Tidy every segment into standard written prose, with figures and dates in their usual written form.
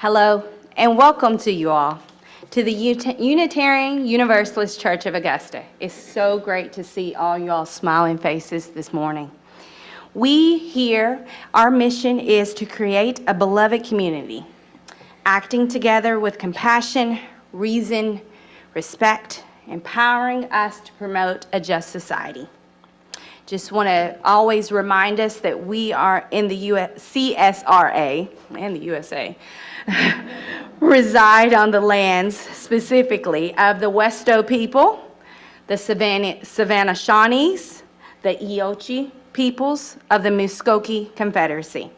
Hello, and welcome to you all to the Unitarian Universalist Church of Augusta. It's so great to see all y'all smiling faces this morning. We here, our mission is to create a beloved community, acting together with compassion, reason, respect, empowering us to promote a just society. Just want to always remind us that we are in the CSRA and the USA, reside on the lands specifically of the Westo people, the Savannah Shawnees, the Eochi peoples of the Muskogee Confederacy.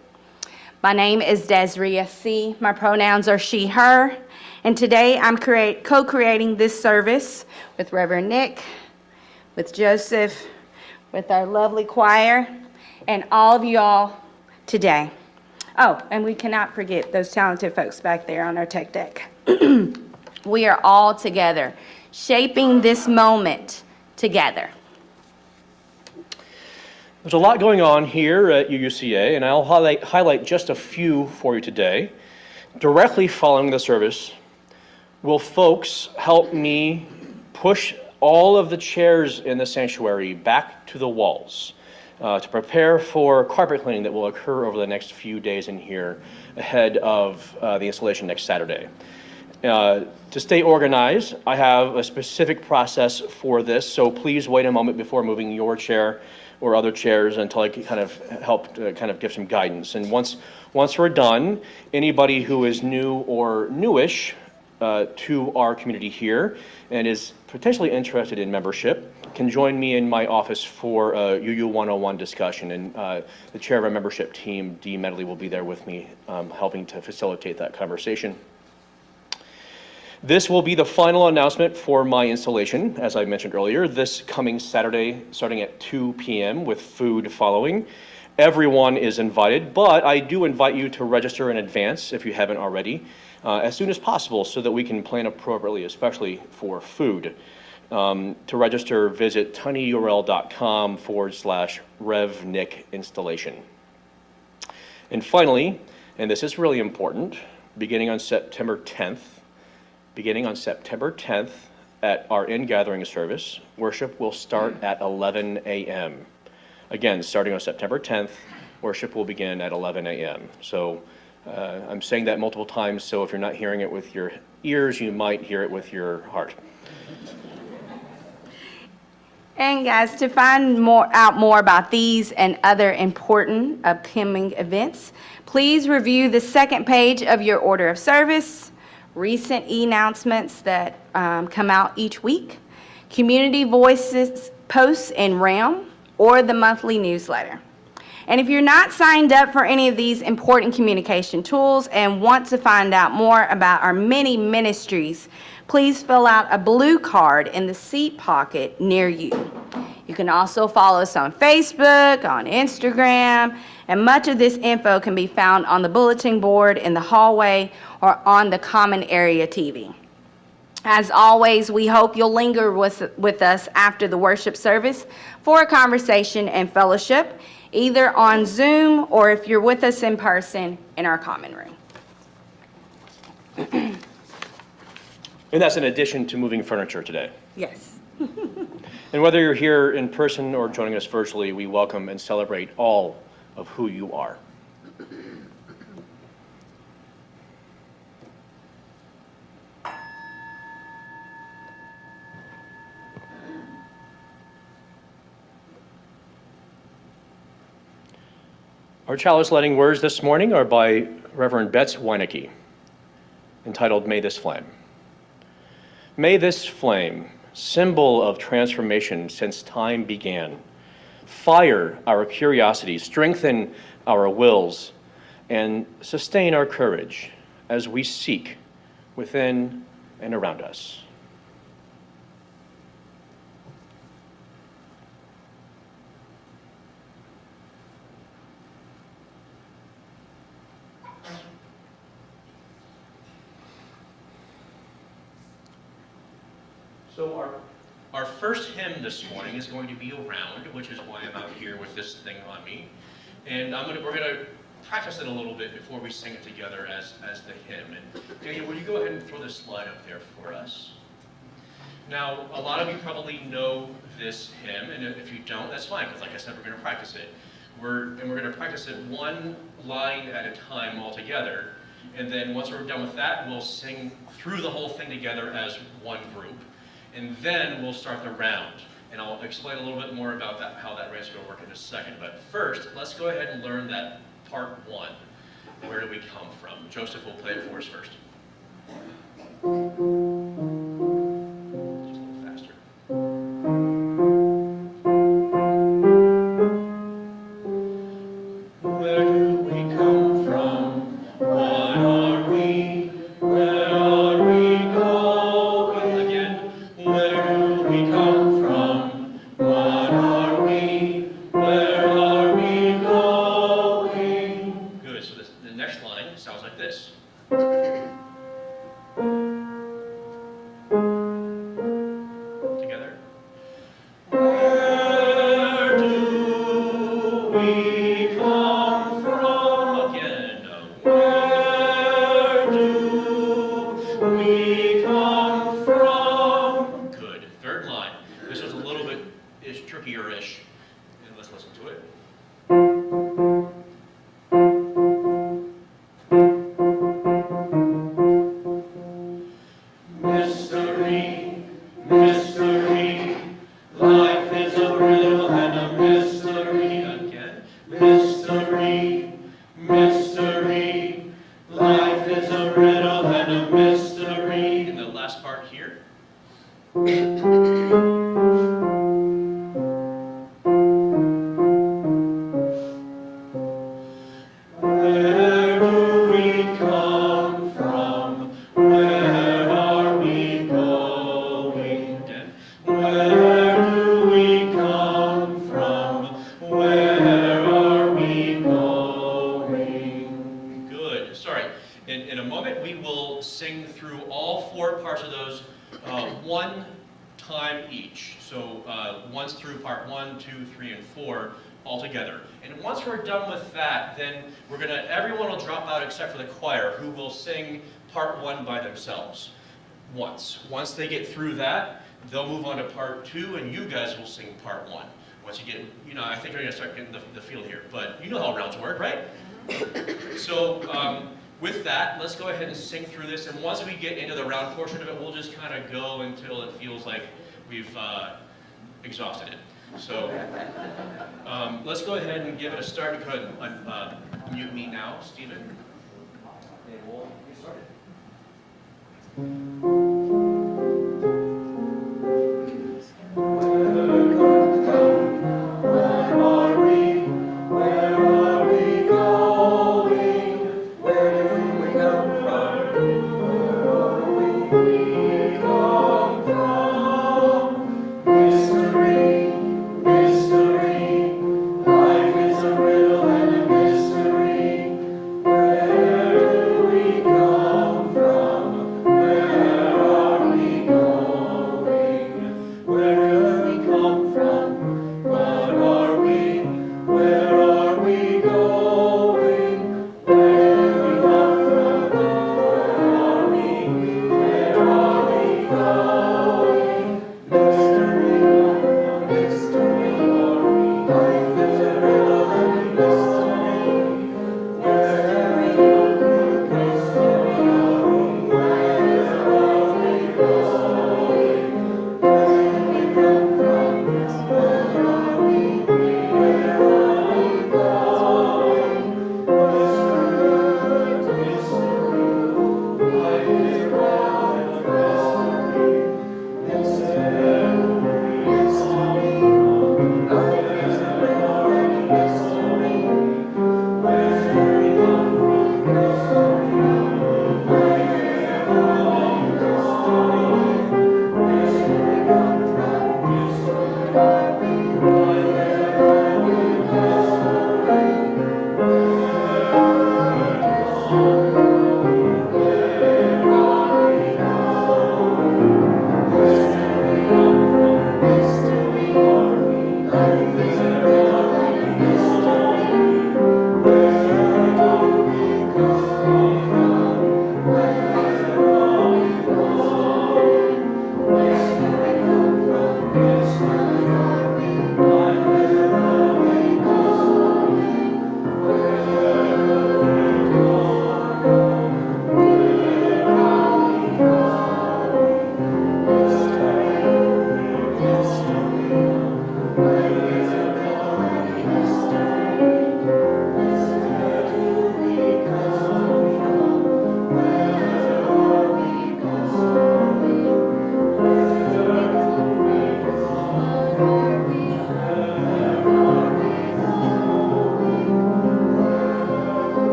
My name is Desria Seay. My pronouns are she, her, and today I'm co-creating this service with Reverend Nick, with Joseph, with our lovely choir, and all of y'all today. Oh, and we cannot forget those talented folks back there on our tech deck. We are all together, shaping this moment together. There's a lot going on here at UUCA, and I'll highlight just a few for you today. Directly following the service, will folks help me push all of the chairs in the sanctuary back to the walls to prepare for carpet cleaning that will occur over the next few days in here ahead of the installation next Saturday. To stay organized, I have a specific process for this, so please wait a moment before moving your chair or other chairs until I can kind of help give some guidance. And once we're done, anybody who is new or newish to our community here and is potentially interested in membership can join me in my office for a UU 101 discussion, and the chair of our membership team, Dee Medley, will be there with me helping to facilitate that conversation. This will be the final announcement for my installation, as I mentioned earlier, this coming Saturday starting at 2 p.m. with food following. Everyone is invited, but I do invite you to register in advance if you haven't already, as soon as possible so that we can plan appropriately, especially for food. To register, visit tinyurl.com/RevNick installation. And finally, and this is really important, beginning on September 10th at our in-gathering service, worship will start at 11 a.m. Again, starting on September 10th, worship will begin at 11 a.m. So I'm saying that multiple times, so if you're not hearing it with your ears, you might hear it with your heart. And guys, to find out more about these and other important upcoming events, please review the second page of your order of service, recent e-announcements that come out each week, community voices posts in RAM, or the monthly newsletter. And if you're not signed up for any of these important communication tools and want to find out more about our many ministries, please fill out a blue card in the seat pocket near you. You can also follow us on Facebook, on Instagram, and much of this info can be found on the bulletin board in the hallway or on the common area TV. As always, we hope you'll linger with us after the worship service for a conversation and fellowship, either on Zoom or if you're with us in person in our common room. And that's in addition to moving furniture today. Yes. And whether you're here in person or joining us virtually, we welcome and celebrate all of who you are. Our chalice lighting words this morning are by Reverend Betts Weinecke, entitled May This Flame. May this flame, symbol of transformation since time began, fire our curiosity, strengthen our wills, and sustain our courage as we seek within and around us. So our first hymn this morning is going to be Around, which is why I'm out here with this thing on me. And we're going to practice it a little bit before we sing it together as the hymn. And Daniel, will you go ahead and throw this slide up there for us? Now, a lot of you probably know this hymn, and if you don't, that's fine, because like I said, we're going to practice it. We're going to practice it one line at a time all together, and then once we're done with that, we'll sing through the whole thing together as one group, and then we'll start the round. And I'll explain a little bit more about that, how that round's going to work in a second. But first, let's go ahead and learn that part one. Where do we come from? Joseph will play it for us first. Just a little faster. Where do we come from? What are we? Where are we going? Again. Where do we come from? What are we? Where are we going? Good. So the next line sounds like this. Together. Where do we come from? Again. Where do we come from? Good. Third line. This was a little bit trickier-ish. And let's listen to it. Mystery, mystery, life is a riddle and a mystery. Again. Mystery, mystery, life is a riddle and a mystery. And the last part here. Where do we come from? Where are we going? Again. Where do we come from? Where are we going? Good. Sorry. In a moment, we will sing through all four parts of those one time each. So once through part 1, 2, 3, and 4 all together. And once we're done with that, then everyone will drop out except for the choir, who will sing part 1 by themselves once. Once they get through that, they'll move on to part 2, and you guys will sing part 1. Once you get, I think you're going to start getting the feel here, but you know how rounds work, right? So with that, let's go ahead and sing through this, and once we get into the round portion of it, we'll just kind of go until it feels like we've exhausted it. So let's go ahead and give it a start. Go ahead and mute me now, Stephen. Okay, we'll get started.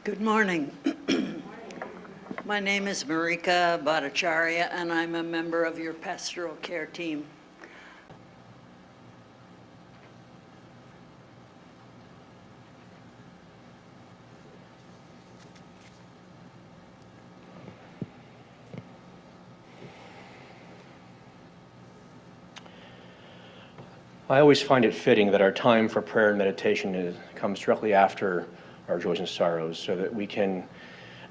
Good morning. My name is Marika Bhattacharya, and I'm a member of your pastoral care team. I always find it fitting that our time for prayer and meditation comes directly after our joys and sorrows, so that we can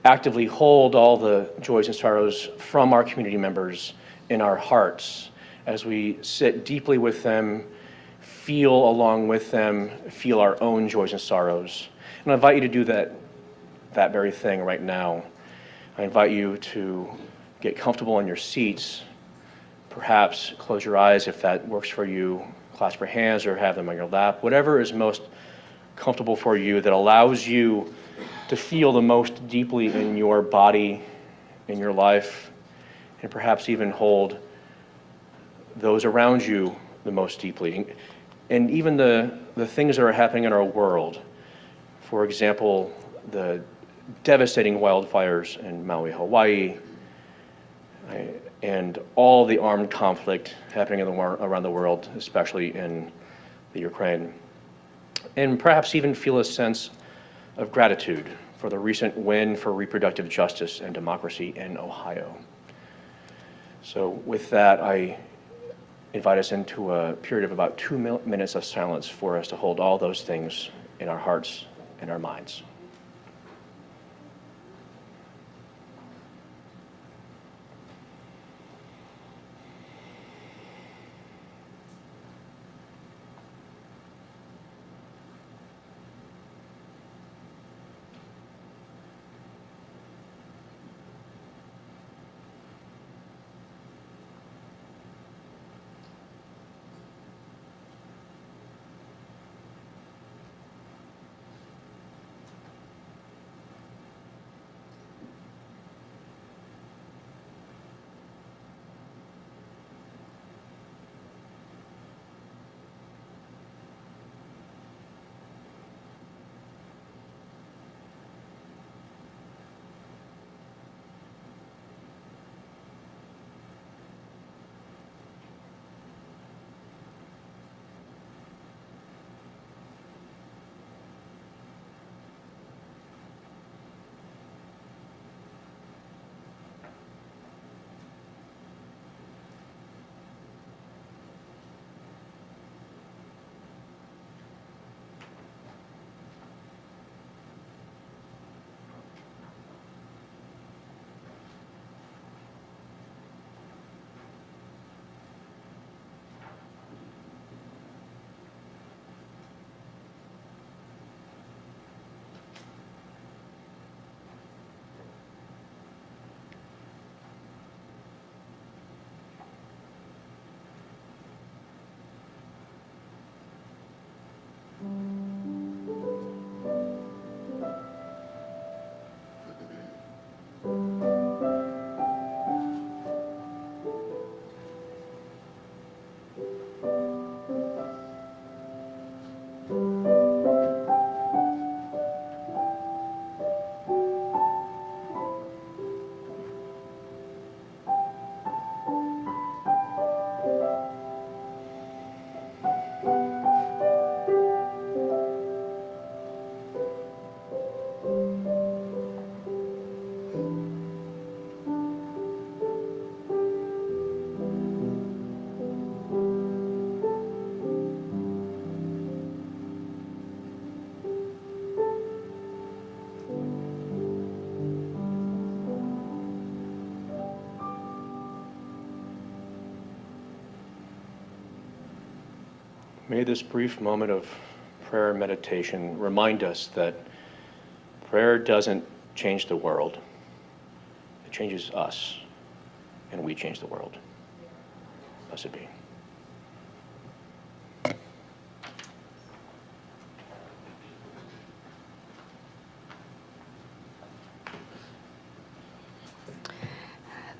actively hold all the joys and sorrows from our community members in our hearts as we sit deeply with them, feel along with them, feel our own joys and sorrows. And I invite you to do that very thing right now. I invite you to get comfortable in your seats, perhaps close your eyes if that works for you, clasp your hands or have them on your lap, whatever is most comfortable for you that allows you to feel the most deeply in your body, in your life, and perhaps even hold those around you the most deeply. And even the things that are happening in our world. For example, the devastating wildfires in Maui, Hawaii, and all the armed conflict happening around the world, especially in the Ukraine. And perhaps even feel a sense of gratitude for the recent win for reproductive justice and democracy in Ohio. So with that, I invite us into a period of about 2 minutes of silence for us to hold all those things in our hearts and our minds. May this brief moment of prayer and meditation remind us that prayer doesn't change the world. It changes us, and we change the world. Blessed be.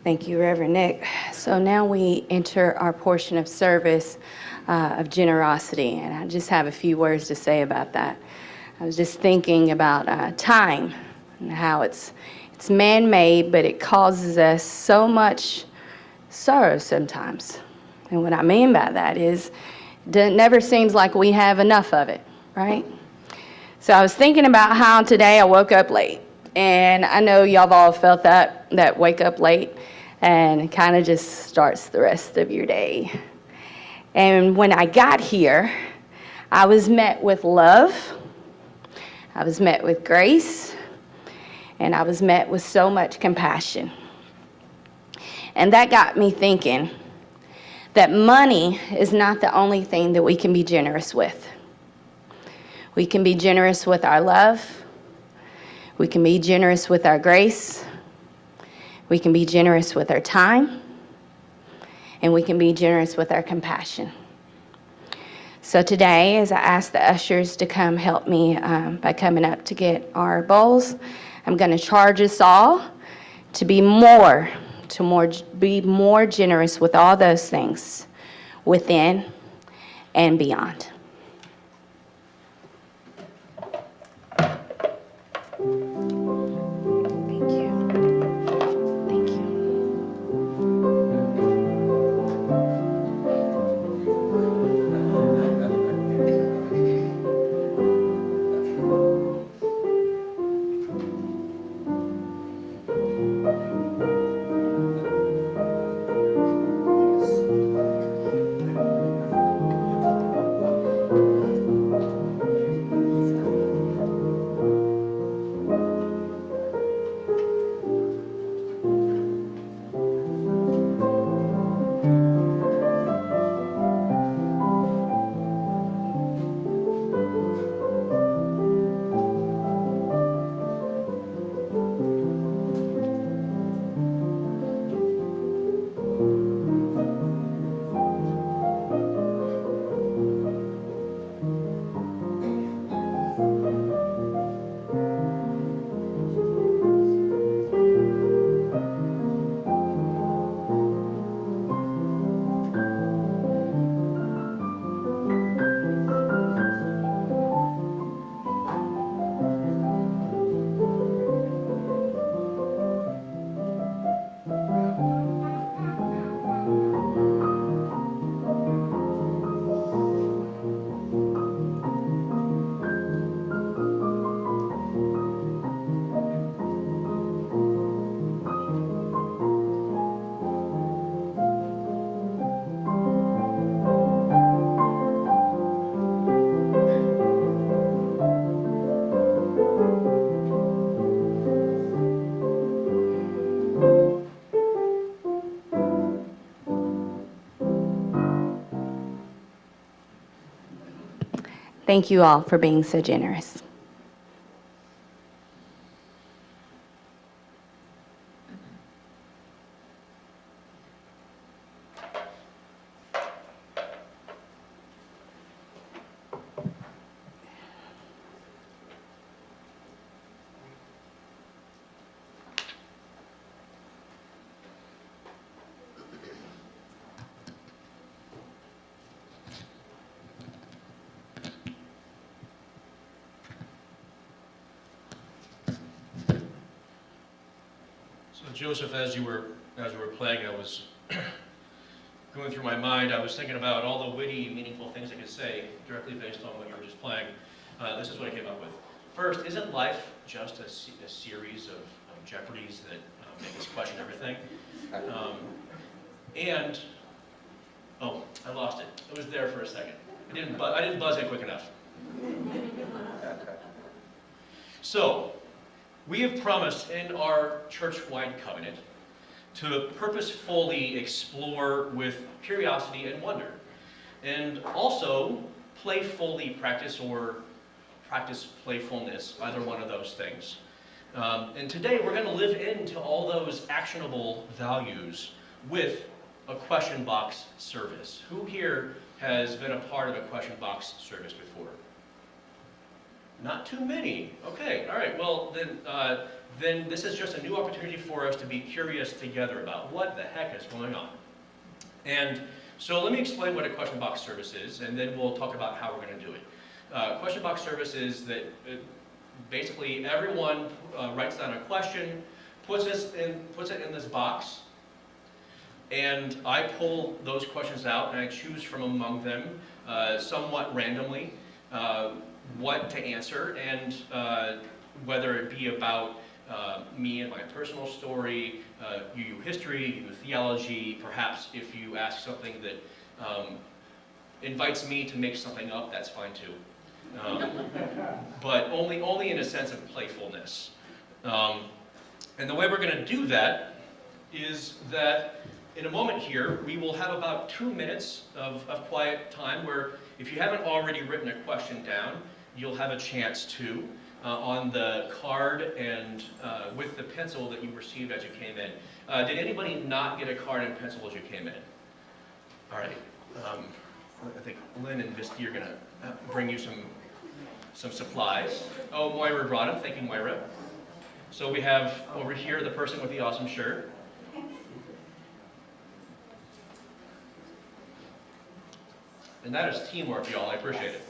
Thank you, Reverend Nick. So now we enter our portion of service of generosity, and I just have a few words to say about that. I was just thinking about time. and how it's man-made, but it causes us so much sorrow sometimes. And what I mean by that is it never seems like we have enough of it, right? So I was thinking about how today I woke up late. And I know y'all have all felt that wake up late and it kind of just starts the rest of your day. And when I got here, I was met with love, I was met with grace, and I was met with so much compassion. And that got me thinking that money is not the only thing that we can be generous with. We can be generous with our love. We can be generous with our grace. We can be generous with our time. And we can be generous with our compassion. So today, as I ask the ushers to come help me by coming up to get our bowls, I'm going to charge us all to be more generous with all those things within and beyond. Thank you. Thank you. Thank you all for being so generous. So Joseph, as you were playing, I was going through my mind. I was thinking about all the witty, meaningful things I could say directly based on what you were just playing. This is what I came up with. First, isn't life just a series of jeopardies that make us question everything? Oh, I lost it. It was there for a second. I didn't buzz it quick enough. So, we have promised in our church-wide covenant to purposefully explore with curiosity and wonder, and also playfully practice playfulness, either one of those things. And today we're going to live into all those actionable values with a question box service. Who here has been a part of a question box service before? Not too many. Okay, all right. Well, then this is just a new opportunity for us to be curious together about what the heck is going on. And so let me explain what a question box service is, and then we'll talk about how we're going to do it. Question box service is that basically everyone writes down a question, puts it in this box, and I pull those questions out and I choose from among them, somewhat randomly, what to answer, and whether it be about me and my personal story, UU history, UU theology, perhaps if you ask something that invites me to make something up, that's fine too. But only in a sense of playfulness. And the way we're going to do that is that in a moment here, we will have about 2 minutes of quiet time where if you haven't already written a question down, you'll have a chance to on the card and with the pencil that you received as you came in. Did anybody not get a card and pencil as you came in? All right. I think Lynn and Misty are going to bring you some supplies. Oh, Moira brought them. Thank you, Moira. So we have over here the person with the awesome shirt. And that is teamwork, y'all. I appreciate it.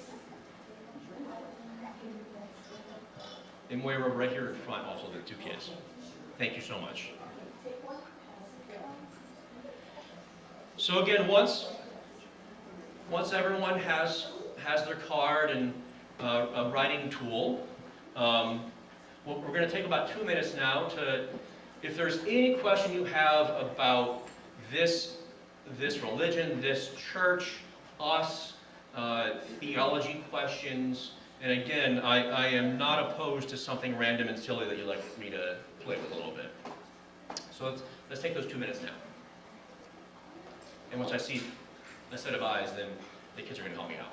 And Moira right here in front, also the 2 kids. Thank you so much. So again, once everyone has their card and a writing tool, we're going to take about 2 minutes now to, if there's any question you have about this religion, this church, us, theology questions, and again, I am not opposed to something random and silly that you'd like me to play with a little bit. So let's take those 2 minutes now. And once I see a set of eyes, then the kids are going to help me out.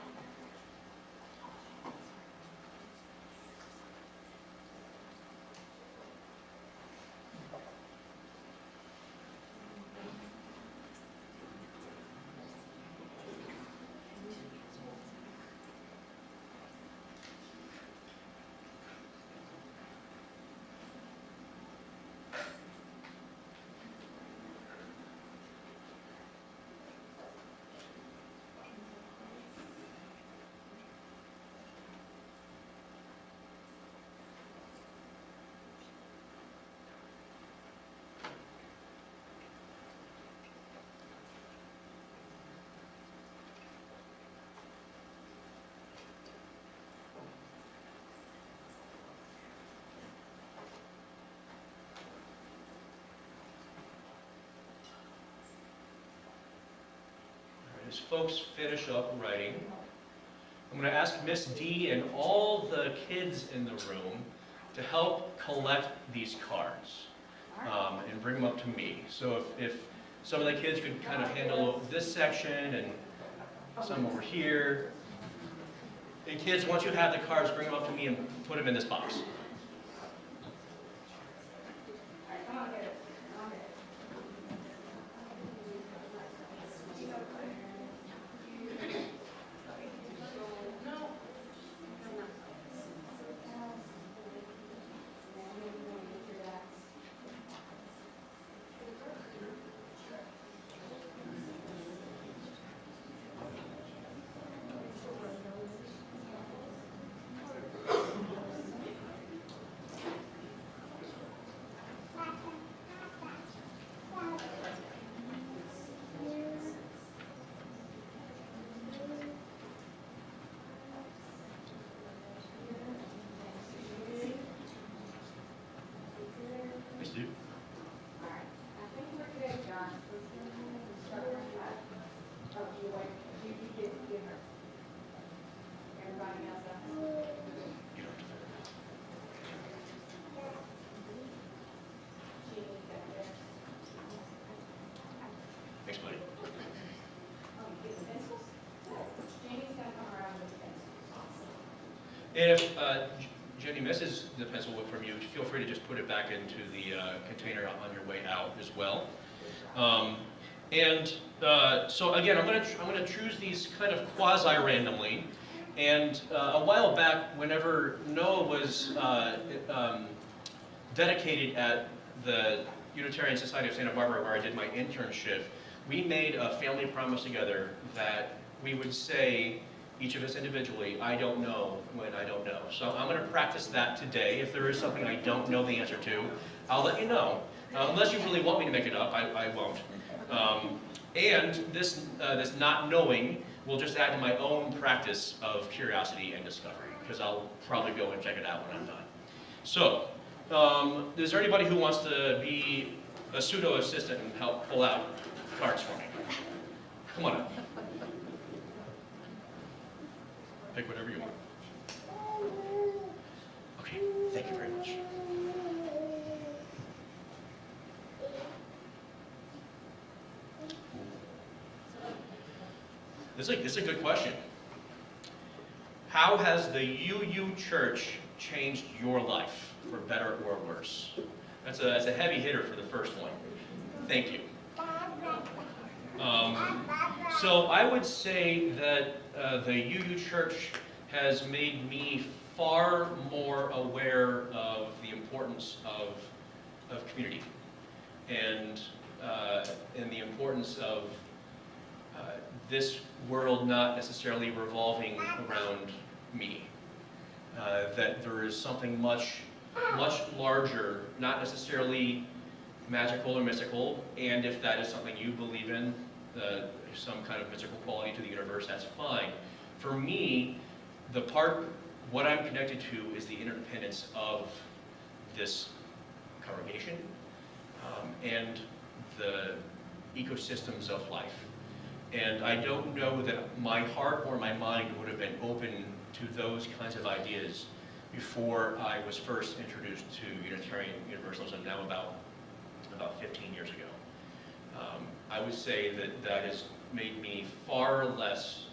As folks finish up writing, I'm going to ask Miss D and all the kids in the room to help collect these cards and bring them up to me. So if some of the kids could kind of handle this section and some over here. And kids, once you have the cards, bring them up to me and put them in this box. Thanks, buddy. And if Jenny misses the pencil whip from you, feel free to just put it back into the container on your way out as well. So again, I'm going to choose these kind of quasi-randomly. And a while back, whenever Noah was dedicated at the Unitarian Society of Santa Barbara, where I did my internship, we made a family promise together that we would say each of us individually, I don't know when I don't know. So I'm going to practice that today. If there is something I don't know the answer to, I'll let you know. Unless you really want me to make it up, I won't. And this not knowing will just add to my own practice of curiosity and discovery, because I'll probably go and check it out when I'm done. So, is there anybody who wants to be a pseudo assistant and help pull out cards for me? Come on up. Pick whatever you want. Okay, thank you very much. This is a good question. How has the UU Church changed your life, for better or worse? That's a heavy hitter for the first one. Thank you. So I would say that the UU Church has made me far more aware of the importance of community and the importance of this world not necessarily revolving around me. That there is something much larger, not necessarily magical or mystical, and if that is something you believe in, some kind of mystical quality to the universe, that's fine. For me, what I'm connected to is the interdependence of this congregation and the ecosystems of life. And I don't know that my heart or my mind would have been open to those kinds of ideas before I was first introduced to Unitarian Universalism, now about 15 years ago. I would say that has made me far less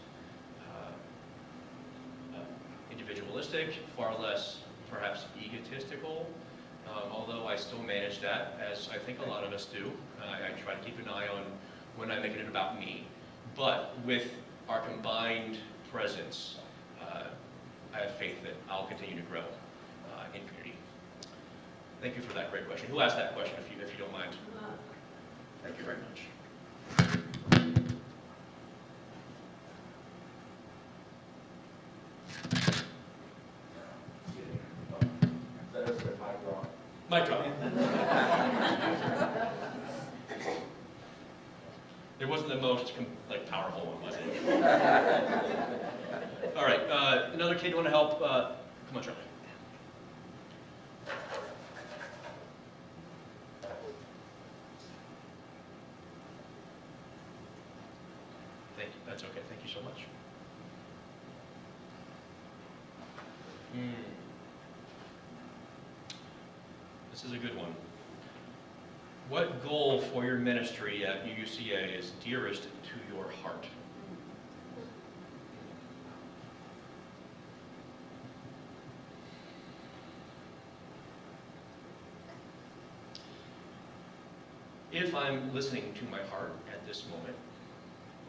individualistic, far less perhaps egotistical, although I still manage that, as I think a lot of us do. I try to keep an eye on when I'm making it about me. But with our combined presence, I have faith that I'll continue to grow in community. Thank you for that great question. Who asked that question, if you don't mind? Thank you very much. Mic drop. It wasn't the most powerful one, was it? All right, another kid want to help? Come on, Charlie. Thank you. That's okay. Thank you so much. This is a good one. What goal for your ministry at UUCA is dearest to your heart? If I'm listening to my heart at this moment,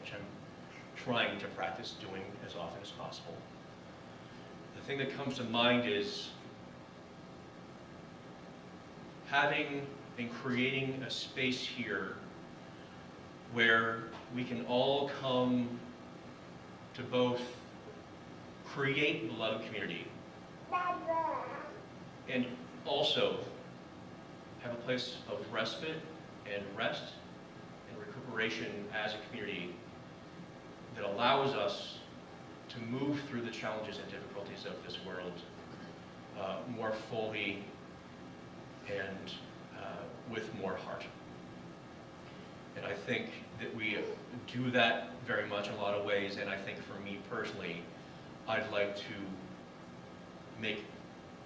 which I'm trying to practice doing as often as possible, the thing that comes to mind is having and creating a space here where we can all come to both create beloved community and also have a place of respite and rest and recuperation as a community that allows us to move through the challenges and difficulties of this world more fully and with more heart. And I think that we do that very much in a lot of ways, and I think for me personally, I'd like to make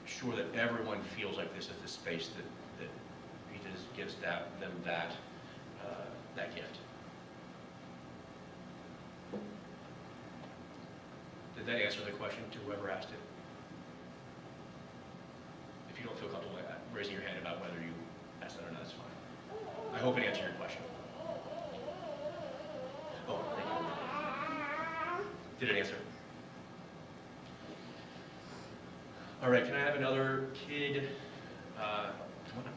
sure that everyone feels like this is the space that he just gives them that gift. Did that answer the question to whoever asked it? If you don't feel comfortable raising your hand about whether you asked that or not, that's fine. I hope it answered your question. Oh, thank you. Did it answer? All right, can I have another kid? Come on up.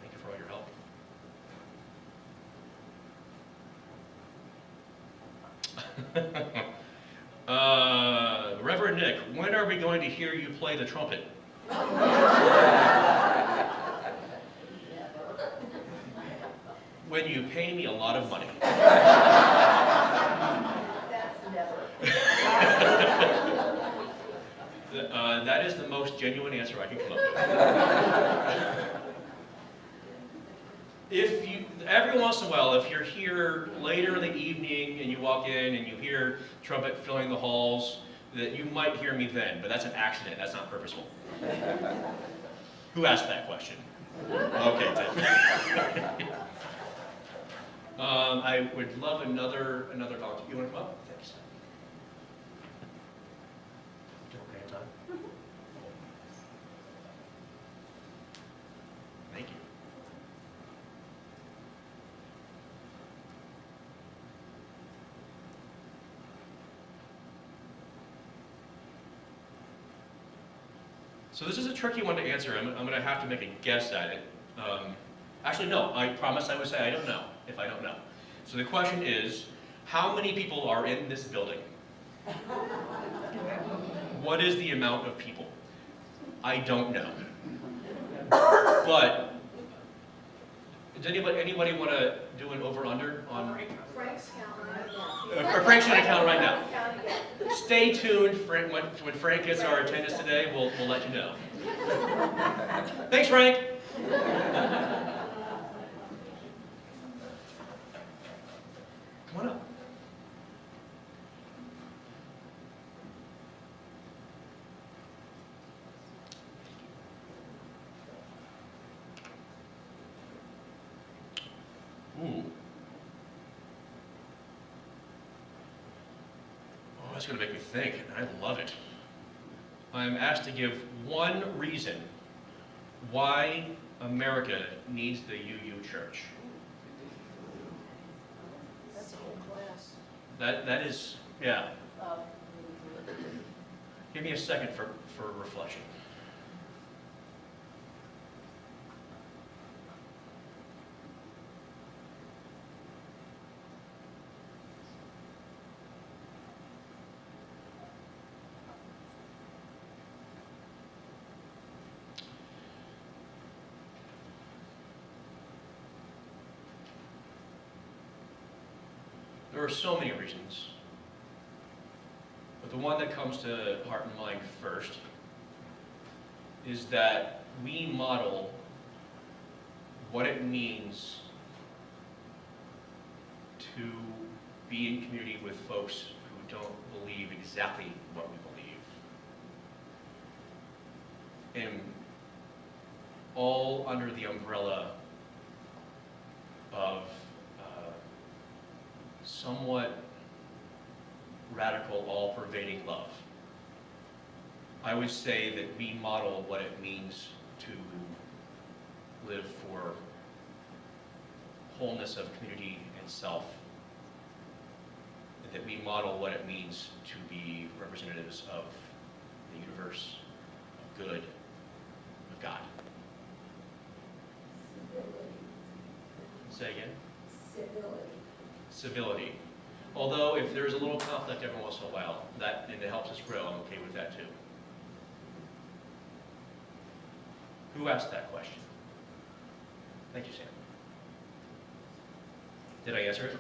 Thank you for all your help. Reverend Nick, when are we going to hear you play the trumpet? When you pay me a lot of money. That is the most genuine answer I can come up with. Every once in a while, if you're here later in the evening and you walk in and you hear trumpet filling the halls, that you might hear me then, but that's an accident, that's not purposeful. Who asked that question? Okay, Tim. I would love another volunteer. You want to come up? Thanks. Okay, time. Thank you. So this is a tricky one to answer. I'm going to have to make a guess at it. Actually, no, I promise I would say I don't know if I don't know. So the question is, how many people are in this building? What is the amount of people? I don't know. But, does anybody want to do an over-under on? Frank's counting right now. Frank's going to count right now. Stay tuned. When Frank gets our attendance today, we'll let you know. Thanks, Frank. Come on up. Ooh. Oh, that's going to make me think, and I love it. I'm asked to give one reason why America needs the UU Church. That's a whole class. That is, yeah. Give me a second for reflection. There are so many reasons, but the one that comes to heart and mind first is that we model what it means to be in community with folks who don't believe exactly what we believe. And all under the umbrella of somewhat radical, all-pervading love. I would say that we model what it means to live for wholeness of community and self, and that we model what it means to be representatives of the universe, of good, of God. Say again? Civility. Although if there's a little conflict every once in a while, and it helps us grow, I'm okay with that too. Who asked that question? Thank you, Sam. Did I answer it?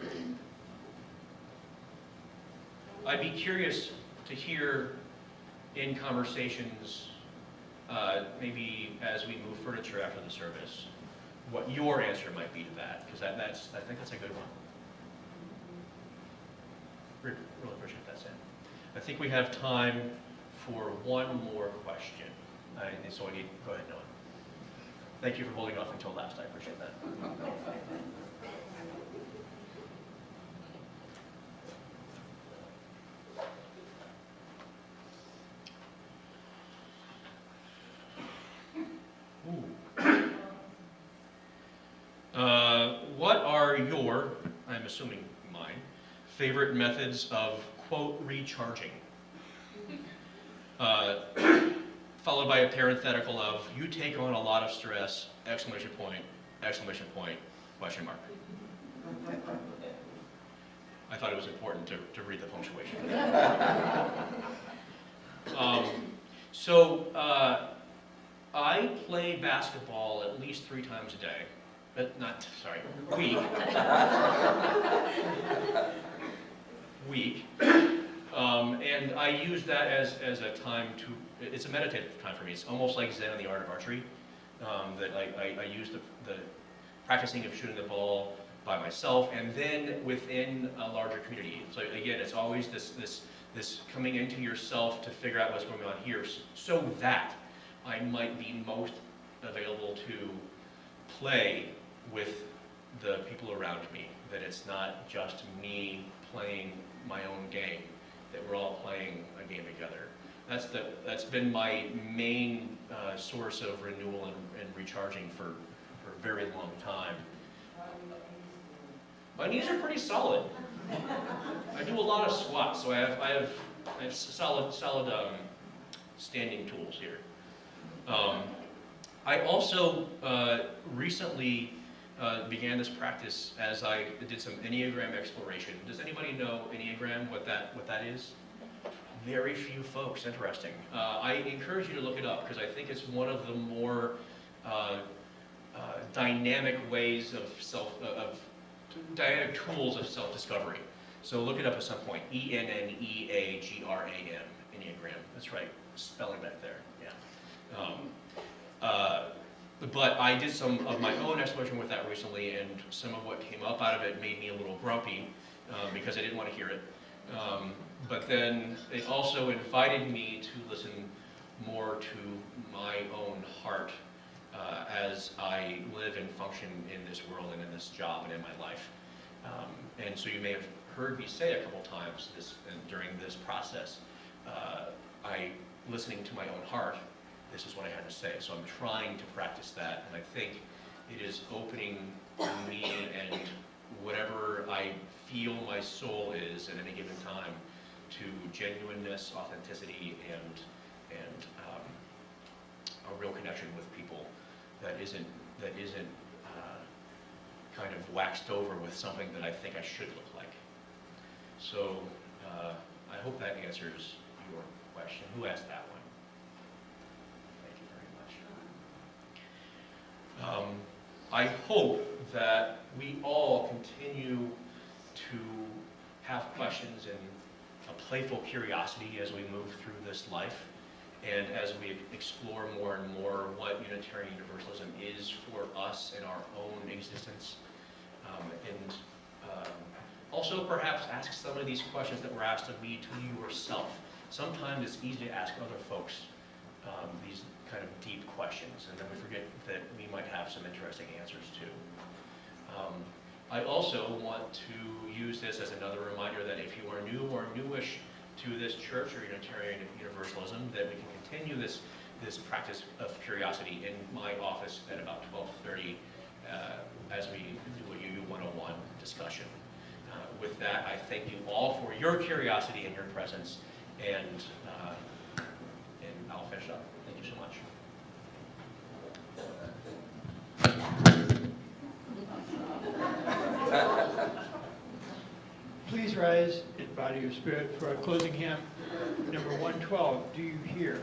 I'd be curious to hear in conversations, maybe as we move furniture after the service, what your answer might be to that, because I think that's a good one. Really appreciate that, Sam. I think we have time for one more question. So I need, go ahead, Noah. Thank you for holding off until last. I appreciate that. What are your, I'm assuming mine, favorite methods of, quote, recharging? Followed by a parenthetical of, you take on a lot of stress, exclamation point, question mark. I thought it was important to read the punctuation. I play basketball at least 3 times a day. Week. Week. And I use that as a time it's a meditative time for me. It's almost like Zen in the art of archery. That I use the practicing of shooting the ball by myself and then within a larger community. So again, it's always this coming into yourself to figure out what's going on here so that I might be most available to play with the people around me, that it's not just me playing my own game, that we're all playing a game together. That's been my main source of renewal and recharging for a very long time. My knees are pretty solid. I do a lot of squats, so I have solid standing tools here. I also recently began this practice as I did some Enneagram exploration. Does anybody know Enneagram, what that is? Very few folks, interesting. I encourage you to look it up because I think it's one of the more dynamic ways of dynamic tools of self-discovery. So look it up at some point. Enneagram, Enneagram. That's right, spelling back there. Yeah. But I did some of my own exploration with that recently, and some of what came up out of it made me a little grumpy because I didn't want to hear it. But then it also invited me to listen more to my own heart as I live and function in this world and in this job and in my life. And so you may have heard me say a couple times during this process, listening to my own heart, this is what I had to say. So I'm trying to practice that, and I think it is opening me and whatever I feel my soul is at any given time to genuineness, authenticity, and a real connection with people that isn't kind of waxed over with something that I think I should look like. So I hope that answers your question. Who asked that one? Thank you very much. I hope that we all continue to have questions and a playful curiosity as we move through this life, and as we explore more and more what Unitarian Universalism is for us in our own existence, and also perhaps ask some of these questions that were asked of me to yourself. Sometimes it's easy to ask other folks these kind of deep questions, and then we forget that we might have some interesting answers too. I also want to use this as another reminder that if you are new or newish to this church or Unitarian Universalism, that we can continue this practice of curiosity in my office at about 12:30 as we do a UU 101 discussion. With that, I thank you all for your curiosity and your presence, and I'll finish up. Thank you so much. Please rise in body or spirit for our closing hymn, number 112, Do You Hear?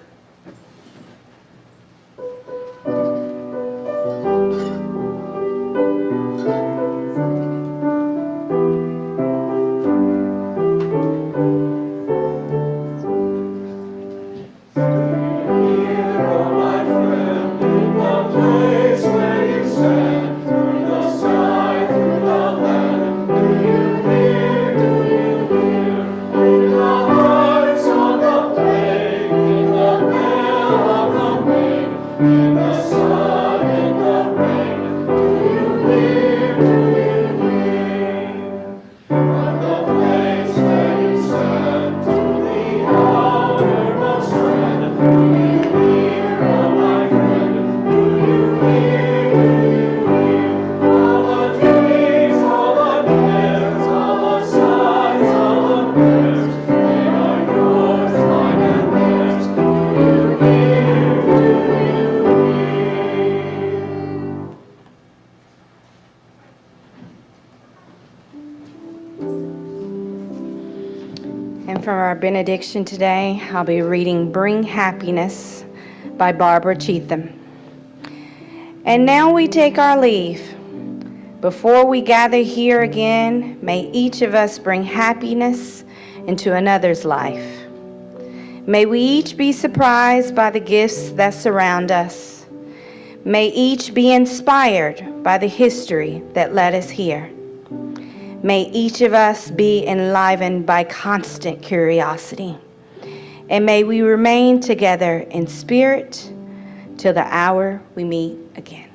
In the And from our benediction today, I'll be reading Bring Happiness by Barbara Cheatham. And now we take our leave. Before we gather here again, may each of us bring happiness into another's life. May we each be surprised by the gifts that surround us. May each be inspired by the history that led us here. May each of us be enlivened by constant curiosity. And may we remain together in spirit till the hour we meet again.